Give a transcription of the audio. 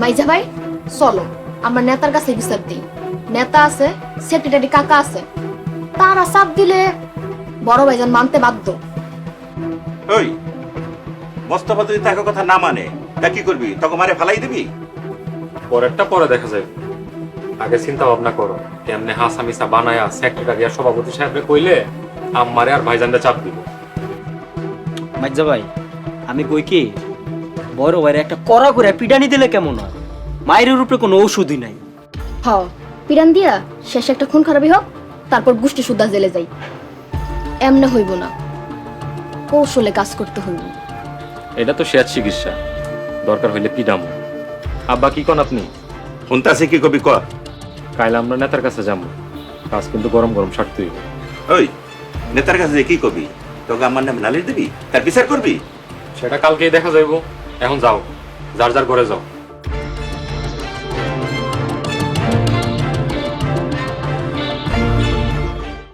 মাইজা ভাই চলো আমরা নেতার কাছে বিচার দিই। নেতা আছে, সেক্রেটারি কাকা আছে, তারা চাপ দিলে বড় ভাইজান মানতে বাধ্য। ওই মোস্তফা যদি তাকে কথা না মানে তা কি করবি? তোকে মারে ফালাই দিবি? পরেরটা পরে দেখা যাবে, আগে চিন্তা ভাবনা করো কেমনে হাসামিসা বানায়া সেক্রেটারি আর সভাপতি সাহেবরে কইলে আমারে আর ভাইজানরে চাপ দিব। মাইজা ভাই আমি কই কি, বড় ভাইরে একটা কড়া করে পিটানি দিলে কেমন হয়? মায়ের উপরে কোনো ঔষধই নাই। হ পিরান দিয়া শেষে একটা খুন খারাপই হোক, তারপর গোষ্ঠী সুদ্ধা জেলে যাই। এমনে হইব না, কৌশলে কাজ করতে হইব। এটা তো শেষ চিকিৎসা, দরকার হইলে পিডামো। আব্বা কি কোন আপনি? শুনতাছে কি কবি ক। কাইলে আমরা নেতার কাছে যাবো, কাজ কিন্তু গরম গরম সারতে হইব। ওই নেতার কাছে যে কি কবি? তোকে আমার নামে নালিশ দিবি, তার বিচার করবি? সেটা কালকেই দেখা যাইব। এখন যাও, যার যার ঘরে যাও।